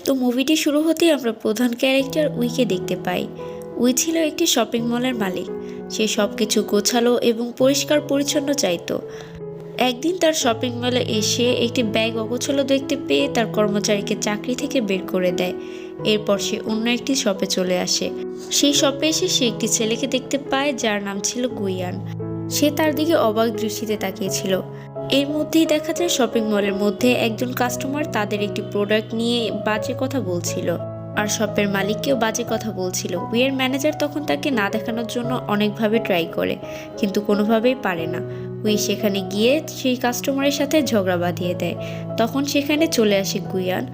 তো মুভিটি শুরু হতেই আমরা প্রধান ক্যারেক্টার উইকে দেখতে পাই। উই ছিল একটি শপিং মলের মালিক। সে সবকিছু গোছালো এবং পরিষ্কার পরিচ্ছন্ন চাইতো। একদিন তার শপিং মলে এসে একটি ব্যাগ অগোছালো দেখতে পেয়ে তার কর্মচারীকে চাকরি থেকে বের করে দেয়। এরপর সে অন্য একটি শপে চলে আসে। সেই শপে এসে সে একটি ছেলেকে দেখতে পায় যার নাম ছিল গুইয়ান। সে তার দিকে অবাক দৃষ্টিতে তাকিয়েছিল। এর মধ্যেই দেখা যায় শপিং মলের মধ্যে একজন কাস্টমার তাদের একটি প্রোডাক্ট নিয়ে বাজে কথা বলছিল, আর শপের মালিককেও বাজে কথা বলছিল। উইয়ের ম্যানেজার তখন তাকে না দেখানোর জন্য অনেকভাবে ট্রাই করে, কিন্তু কোনোভাবেই পারে না। উই সেখানে গিয়ে সেই কাস্টমারের সাথে ঝগড়া বাঁধিয়ে দেয়। তখন সেখানে চলে আসে গুইয়ান,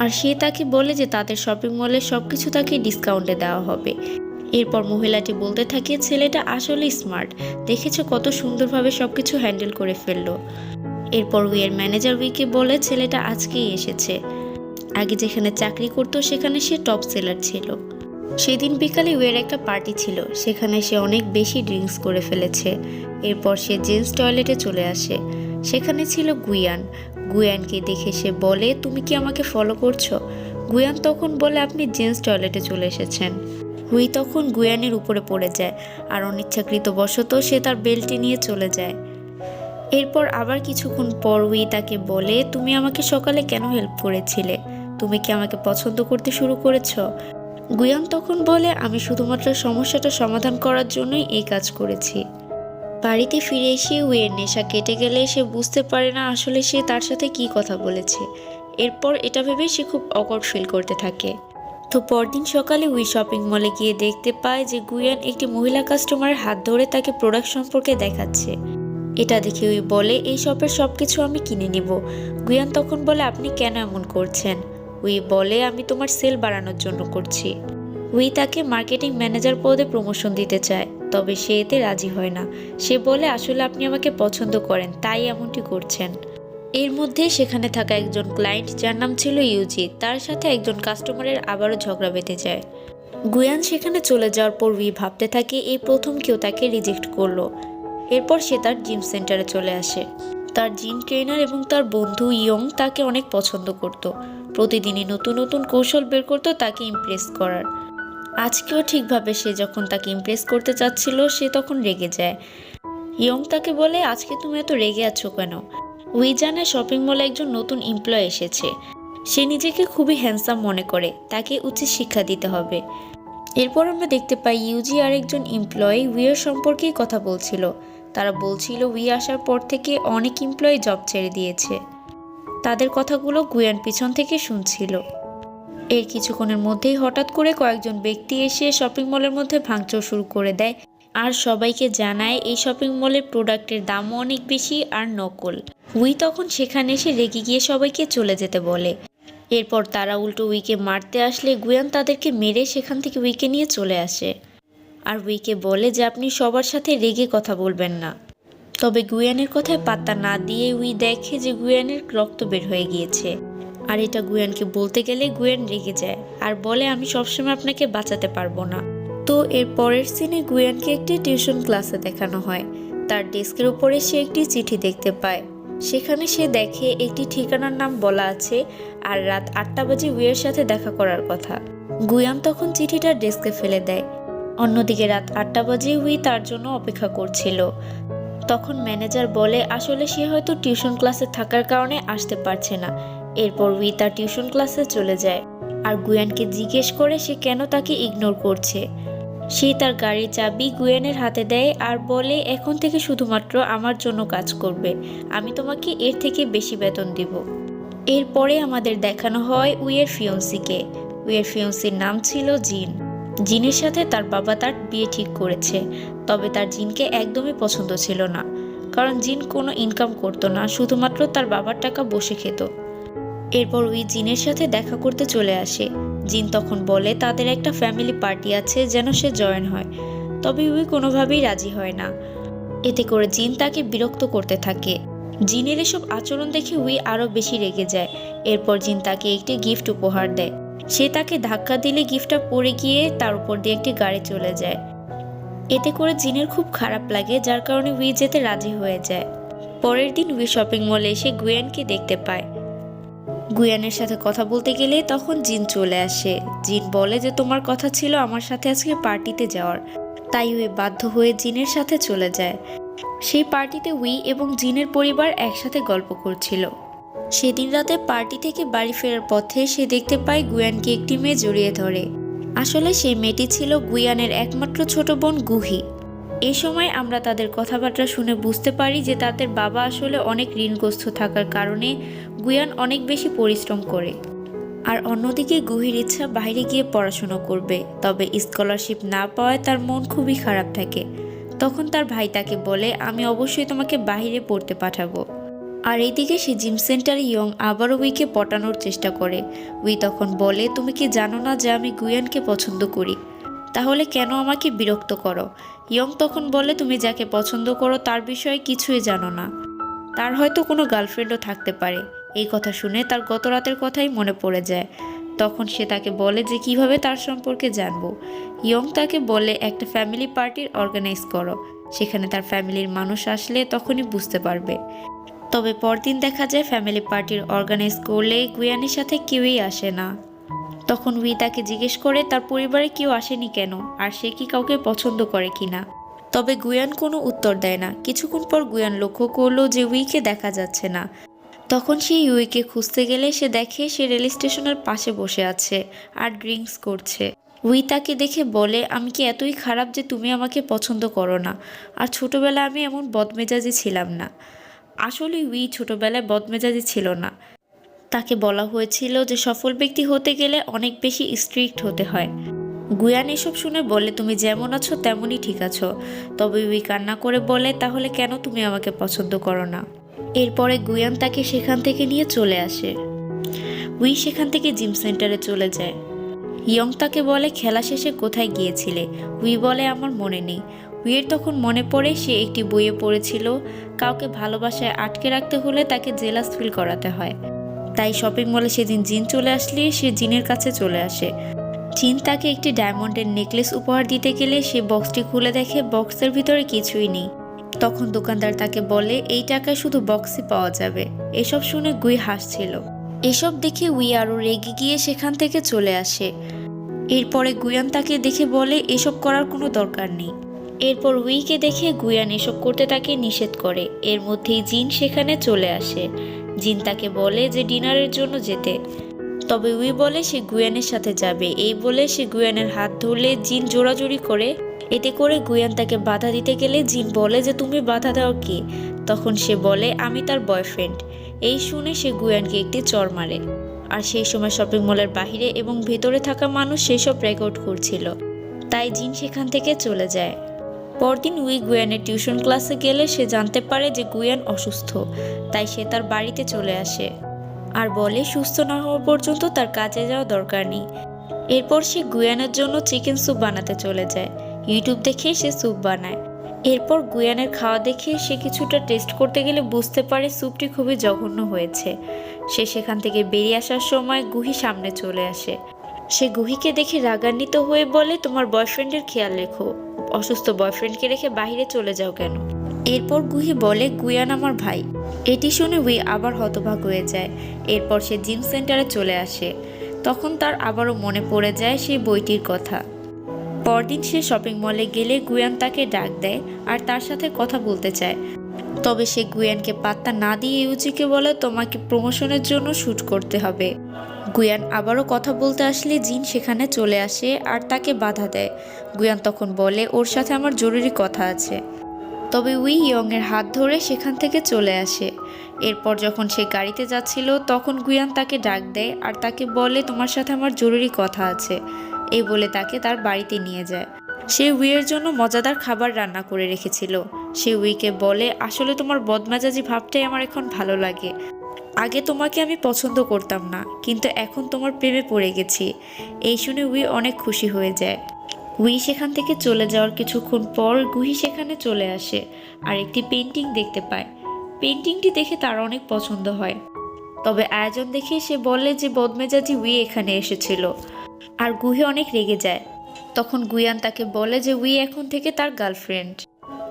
আর সে তাকে বলে যে তাদের শপিং মলে সবকিছু তাকে ডিসকাউন্টে দেওয়া হবে। এরপর মহিলাটি বলতে থাকে, ছেলেটা আসলে স্মার্ট, দেখেছো কত সুন্দরভাবে সবকিছু হ্যান্ডেল করে ফেললো। এরপর উইয়ের ম্যানেজার উইকে বলে ছেলেটা আজকেই এসেছে। আগে যেখানে চাকরি করতো সেখানে সে টপ সেলার ছিল। সেদিন বিকালে উইয়ের একটা পার্টি ছিল, সেখানে সে অনেক বেশি ড্রিঙ্কস করে ফেলেছে। এরপর সে জেন্টস টয়লেটে চলে আসে। সেখানে ছিল গুইয়ান। গুইয়ানকে দেখে সে বলে, তুমি কি আমাকে ফলো করছো? গুইয়ান তখন বলে, আপনি জেন্টস টয়লেটে চলে এসেছেন। উই তখন গুইয়ানের উপরে পড়ে যায়, আর অনিচ্ছাকৃতবশত সে তার বেল্টটি নিয়ে চলে যায়। এরপর আবার কিছুক্ষণ পর উই তাকে বলে, তুমি আমাকে সকালে কেন হেল্প করেছিলে? তুমি কি আমাকে পছন্দ করতে শুরু করেছো? গুয়ান তখন বলে, আমি শুধুমাত্র সমস্যাটা সমাধান করার জন্যই এই কাজ করেছি। বাড়িতে ফিরে এসে উইয়ের নেশা কেটে গেলে সে বুঝতে পারে না আসলে সে তার সাথে কি কথা বলেছে। এরপর এটা ভেবে সে খুব অকওয়ার্ড ফিল করতে থাকে। তো পরদিন সকালে উই শপিং মলে গিয়ে দেখতে পায় যে গুয়ান একটি মহিলা কাস্টমারের হাত ধরে তাকে প্রোডাক্ট সম্পর্কে দেখাচ্ছে। এটা দেখে উই বলে, এই শপের সবকিছু আমি কিনে নিব। গুয়ান তখন বলে, আপনি কেন এমন করছেন? উই বলে, আমি তোমার সেল বাড়ানোর জন্য করছি। উই তাকে মার্কেটিং ম্যানেজার পদে প্রমোশন দিতে চায়, তবে সে এতে রাজি হয় না। সে বলে, আসলে আপনি আমাকে পছন্দ করেন, তাই এমনটি করছেন। এর মধ্যে সেখানে থাকা একজন ক্লায়েন্ট যার নাম ছিল ইউজি, তার সাথে একজন কাস্টমারের আবারও ঝগড়া বেঁধে যায়। গুয়ান সেখানে চলে যাওয়ার পর উই ভাবতে থাকে এই প্রথম কেউ তাকে রিজেক্ট করলো। এরপর সে তার জিম সেন্টারে চলে আসে। তার জিম ট্রেনার এবং তার বন্ধু ইয়ং তাকে অনেক পছন্দ করত। প্রতিদিনই নতুন নতুন কৌশল বের করতো তাকে ইমপ্রেস করার। আজকেও ঠিকভাবে সে যখন তাকে ইমপ্রেস করতে চাচ্ছিল, সে তখন রেগে যায়। ইয়ং তাকে বলে, আজকে তুমি এত রেগে আছো কেন? উই জানে শপিং মলে একজন নতুন এমপ্লয় এসেছে। সে নিজেকে খুবই হ্যান্ডসাম মনে করে, তাকে উচিত শিক্ষা দিতে হবে। এরপর আমরা দেখতে পাই ইউজি আর একজন এমপ্লয়ি উইয়ের সম্পর্কেই কথা বলছিল। তারা বলছিল উই আসার পর থেকে অনেক এমপ্লয়ি জব ছেড়ে দিয়েছে। তাদের কথাগুলো গুয়ান পিছন থেকে শুনছিল। এর কিছুক্ষণের মধ্যেই হঠাৎ করে কয়েকজন ব্যক্তি এসে শপিং মলের মধ্যে ভাঙচুর শুরু করে দেয়, আর সবাইকে জানায় এই শপিং মলের প্রোডাক্টের দামও অনেক বেশি আর নকল। উই তখন সেখানে এসে রেগে গিয়ে সবাইকে চলে যেতে বলে। এরপর তারা উল্টো উইকে মারতে আসলে গুয়ান তাদেরকে মেরে সেখান থেকে উইকে নিয়ে চলে আসে, আর উইকে বলে যে আপনি সবার সাথে রেগে কথা বলবেন না। তবে গুয়ানের কথায় পাত্তা না দিয়ে উই দেখে যে গুয়ানের রক্ত বের হয়ে গিয়েছে, আর এটা গুয়ানকে বলতে গেলে গুয়ান রেগে যায় আর বলে, আমি সবসময় আপনাকে বাঁচাতে পারবো না। তো এর পরের সিনে গুয়ানকে একটি টিউশন ক্লাসে দেখানো হয়। তার ডেস্কের উপরে সে একটি চিঠি দেখতে পায়। সেখানে সে দেখে একটি ঠিকানার নাম বলা আছে, আর রাত 8টা বাজে উইয়ের সাথে দেখা করার কথা। গুয়ান তখন চিঠিটা ডেস্কে ফেলে দেয়। অন্যদিকে রাত 8টা বাজে উই তার জন্য অপেক্ষা করছিল। তখন ম্যানেজার বলে, আসলে সে হয়তো টিউশন ক্লাসে থাকার কারণে আসতে পারছে না। এরপর উই তার টিউশন ক্লাসে চলে যায়, আর গুয়ানকে জিজ্ঞেস করে সে কেন তাকে ইগনোর করছে। সে তার গাড়ির চাবি গুয়ানের হাতে দেয় আর বলে, এখন থেকে শুধুমাত্র আমার জন্য কাজ করবে, আমি তোমাকে এর থেকে বেশি বেতন দিব। এরপরে আমাদের দেখানো হয় উইয়ের ফিয়ন্সিকে। উইয়ের ফিয়ন্সির নাম ছিল জিন। জিনের সাথে তার বাবা তার বিয়ে ঠিক করেছে, তবে তার জিনকে একদমই পছন্দ ছিল না, কারণ জিন কোনো ইনকাম করতো না, শুধুমাত্র তার বাবার টাকা বসে খেত। এরপর উই জিনের সাথে দেখা করতে চলে আসে। জিন তখন বলে তাদের একটা ফ্যামিলি পার্টি আছে, যেন সে জয়েন হয়, তবে উই কোনোভাবেই রাজি হয় না। এতে করে জিন তাকে বিরক্ত করতে থাকে। জিনের এসব আচরণ দেখে উই আরও বেশি রেগে যায়। এরপর জিন তাকে একটি গিফট উপহার দেয়। সে তাকে ধাক্কা দিলে গিফটটা পড়ে গিয়ে তার উপর দিয়ে একটি গাড়ি চলে যায়। এতে করে জিনের খুব খারাপ লাগে, যার কারণে উই যেতে রাজি হয়ে যায়। পরের দিন উই শপিং মলে এসে গুয়ানকে দেখতে পায়। গুয়ানের সাথে কথা বলতে গেলে তখন জিন চলে আসে। জিন বলে যে তোমার কথা ছিল আমার সাথে আজকে পার্টিতে যাওয়ার, তাই উই বাধ্য হয়ে জিনের সাথে চলে যায়। সেই পার্টিতে উই এবং জিনের পরিবার একসাথে গল্প করছিল। সেদিন রাতে পার্টি থেকে বাড়ি ফেরার পথে সে দেখতে পায় গুয়ানকে একটি মেয়ে জড়িয়ে ধরে। আসলে সেই মেয়েটি ছিল গুয়ানের একমাত্র ছোট বোন গুহি। এই সময় আমরা তাদের কথাবার্তা শুনে বুঝতে পারি যে তাদের বাবা আসলে অনেক ঋণগ্রস্ত থাকার কারণে গুয়ান অনেক বেশি পরিশ্রম করে। আর অন্যদিকে গুহির ইচ্ছা বাইরে গিয়ে পড়াশোনা করবে, তবে স্কলারশিপ না পাওয়ায় তার মন খুবই খারাপ থাকে। তখন তার ভাই তাকে বলে আমি অবশ্যই তোমাকে বাইরে পড়তে পাঠাবো। আর এইদিকে সে জিম সেন্টারে ইয়ং আবারও উইকে পটানোর চেষ্টা করে। উই তখন বলে তুমি কি জানো না যে আমি গুয়ানকে পছন্দ করি, তাহলে কেন আমাকে বিরক্ত করো? ইয়ং তখন বলে তুমি যাকে পছন্দ করো তার বিষয়ে কিছুই জানো না, তার হয়তো কোনো গার্লফ্রেন্ডও থাকতে পারে। এই কথা শুনে তার গত রাতের কথাই মনে পড়ে যায়। তখন সে তাকে বলে যে কিভাবে তার সম্পর্কে জানবো। ইয়ং তাকে বলে একটা ফ্যামিলি পার্টির অর্গানাইজ করো, সেখানে তার ফ্যামিলির মানুষ আসলে তখনই বুঝতে পারবে। তবে পরদিন দেখা যায় ফ্যামিলি পার্টির অর্গানাইজ করলে গুয়ানের সাথে কেউই আসে না। তখন উই তাকে জিজ্ঞেস করে তার পরিবারে কেউ আসেনি কেন, আর সে কি কাউকে পছন্দ করে কিনা। তবে গুয়ান কোনো উত্তর দেয় না। কিছুক্ষণ পর গুয়ান লক্ষ্য করলো যে উইকে দেখা যাচ্ছে না। তখন সে ইউইকে খুঁজতে গেলে সে দেখে সে রেল স্টেশনের পাশে বসে আছে আর ড্রিঙ্কস করছে। উই তাকে দেখে বলে আমি কি এতই খারাপ যে তুমি আমাকে পছন্দ করো না? আর ছোটবেলায় আমি এমন বদমেজাজি ছিলাম না। আসলে উই ছোটবেলায় বদমেজাজি ছিল না। তাকে বলা হয়েছিল যে সফল ব্যক্তি হতে গেলে অনেক বেশি স্ট্রিক্ট হতে হয়। গুয়ান এসব শুনে বলে তুমি যেমন আছো তেমনই ঠিক আছো। তবে উই কান্না করে বলে তাহলে কেন তুমি আমাকে পছন্দ করো না? এরপরে গুয়ান তাকে সেখান থেকে নিয়ে চলে আসে। উই সেখান থেকে জিম সেন্টারে চলে যায়। ইয়ং তাকে বলে খেলা শেষে কোথায় গিয়েছিলে? উই বলে আমার মনে নেই। উইয়ের তখন মনে পড়ে সে একটি বইয়ে পড়েছিল কাউকে ভালোবাসায় আটকে রাখতে হলে তাকে জেলাস ফিল করাতে হয়। তাই শপিং মলে সেদিন জিন চলে আসলে সে জিনের কাছে চলে আসে। জিন তাকে একটি ডায়মন্ডের নেকলেস উপহার দিতে গেলে সে বক্সটি খুলে দেখে বক্সের ভিতরে কিছুই নেই। তখন দোকানদার তাকে বলে এই টাকায় শুধু বক্সই পাওয়া যাবে। এসব শুনে গুই হাসছিল। এসব দেখে উই আরও রেগে গিয়ে সেখান থেকে চলে আসে। এরপরে গুয়ান তাকে দেখে বলে এসব করার কোনো দরকার নেই। এরপর উইকে দেখে গুয়ান এসব করতে তাকে নিষেধ করে। এর মধ্যেই জিন সেখানে চলে আসে। জিন তাকে বলে যে ডিনারের জন্য যেতে। তবে উই বলে সে গুয়ানের সাথে যাবে। এই বলে সে গুয়ানের হাত ধরলে জিন জোরাজুরি করে। এতে করে গুয়ান তাকে বাধা দিতে গেলে জিন বলে যে তুমি বাধা দাও কি? তখন সে বলে আমি তার বয়ফ্রেন্ড। এই শুনে সে গুয়ানকে একটি চড় মারে। আর সেই সময় শপিং মলের বাহিরে এবং ভেতরে থাকা মানুষ সেসব রেকর্ড করছিল। তাই জিন সেখান থেকে চলে যায়। পরদিন উই গুয়ানের টিউশন ক্লাসে গেলে সে জানতে পারে যে গুয়ান অসুস্থ। তাই সে তার বাড়িতে চলে আসে আর বলে সুস্থ না হওয়া পর্যন্ত তার কাজে যাওয়া দরকার নেই। এরপর সে গুয়ানের জন্য চিকেন স্যুপ বানাতে চলে যায়। ইউটিউব দেখে সে স্যুপ বানায়। এরপর গুয়ানের খাওয়া দেখে সে কিছুটা টেস্ট করতে গেলে বুঝতে পারে স্যুপটি খুবই জঘন্য হয়েছে। সে সেখান থেকে বেরিয়ে আসার সময় গুহি সামনে চলে আসে। সে গুহিকে দেখে রাগান্বিত হয়ে বলে তোমার বয়ফ্রেন্ডের খেয়াল রেখো, অসুস্থ বয়ফ্রেন্ডকে রেখে বাইরে চলে যাও কেন? এরপর গুহি বলে গুয়ান আমার ভাই। এটি শুনে উই আবার হতবাক হয়ে যায়। এরপর সে জিম সেন্টারে চলে আসে। তখন তার আবারও মনে পড়ে যায় সেই বইটির কথা। পরদিন সে শপিং মলে গেলে গুয়ান তাকে ডাক দেয় আর তার সাথে কথা বলতে চায়। তবে সে গুয়ানকে পাত্তা না দিয়ে ইউজিকে বলে তোমাকে প্রমোশনের জন্য শ্যুট করতে হবে। গুয়ান আবারও কথা বলতে আসলে জিন সেখানে চলে আসে আর তাকে বাধা দেয়। গুয়ান তখন বলে ওর সাথে আমার জরুরি কথা আছে। তবে উই ইয়ংয়ের হাত ধরে সেখান থেকে চলে আসে। এরপর যখন সে গাড়িতে যাচ্ছিল তখন গুয়ান তাকে ডাক দেয় আর তাকে বলে তোমার সাথে আমার জরুরি কথা আছে। এই বলে তাকে তার বাড়িতে নিয়ে যায়। সে উইয়ের জন্য মজাদার খাবার রান্না করে রেখেছিল। সে উইকে বলে আসলে তোমার বদমেজাজি ভাবটাই আমার এখন ভালো লাগে। আগে তোমাকে আমি পছন্দ করতাম না, কিন্তু এখন তোমার প্রেমে পড়ে গেছি। এই শুনে উই অনেক খুশি হয়ে যায়। উই সেখান থেকে চলে যাওয়ার কিছুক্ষণ পর গুহি সেখানে চলে আসে আর একটি পেন্টিং দেখতে পায়। পেন্টিংটি দেখে তার অনেক পছন্দ হয়। তবে আয়োজন দেখে সে বলে যে বদমেজাজি উই এখানে এসেছিল। আর গুহি অনেক রেগে যায়। তখন গুয়ান তাকে বলে যে উই এখন থেকে তার গার্লফ্রেন্ড।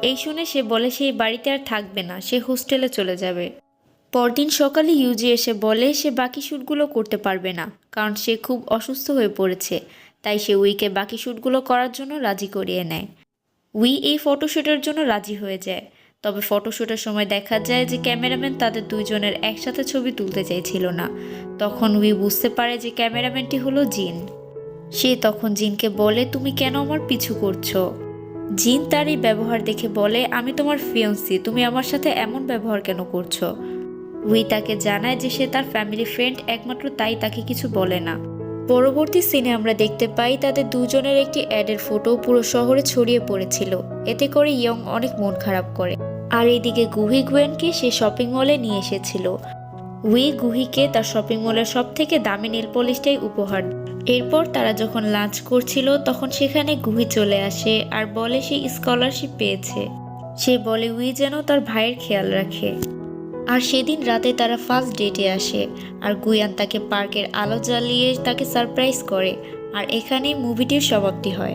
এই শুনে সে বলে সেই বাড়িতে আর থাকবে না, সে হোস্টেলে চলে যাবে। পরদিন সকালে ইউজি এসে বলে সে বাকি শ্যুটগুলো করতে পারবে না, কারণ সে খুব অসুস্থ হয়ে পড়েছে। তাই সে উইকে বাকি শ্যুটগুলো করার জন্য রাজি করিয়ে নেয়। উই এই ফটোশ্যুটের জন্য রাজি হয়ে যায়। তবে ফটোশ্যুটের সময় দেখা যায় যে ক্যামেরাম্যান তাদের দুইজনের একসাথে ছবি তুলতে চাইছিল না। তখন উই বুঝতে পারে যে ক্যামেরাম্যানটি হলো জিন। সে তখন জিনকে বলে, তুমি কেন আমার পিছু করছো? জিন তার এই ব্যবহার দেখে বলে, আমি তোমার ফিয়ন্সি, তুমি আমার সাথে এমন ব্যবহার কেন করছো? উই তাকে জানায় যে সে তার ফ্যামিলি ফ্রেন্ড, একমাত্র তাই তাকে কিছু বলে না। পরবর্তী সিনে আমরা দেখতে পাই তাদের দুজনের একটি অ্যাডের ফটো পুরো শহরে ছড়িয়ে পড়েছিল। এতে করে ইয়ং অনেক মন খারাপ করে। আর এইদিকে গুহি গুয়েনকে সে শপিং মলে নিয়ে এসেছিল। উই গুহিকে তার শপিং মলের সব থেকে দামি নেল পলিশটাই উপহার দেয়। এরপর তারা যখন লাঞ্চ করছিল তখন সেখানে গুহি চলে আসে আর বলে সে স্কলারশিপ পেয়েছে। সে বলে উই যেন তার ভাইয়ের খেয়াল রাখে। আর সেদিন রাতে তারা ফার্স্ট ডেটে আসে আর গুয়ান তাকে পার্কের আলো জ্বালিয়ে তাকে সারপ্রাইজ করে। আর এখানেই মুভিটির সমাপ্তি হয়।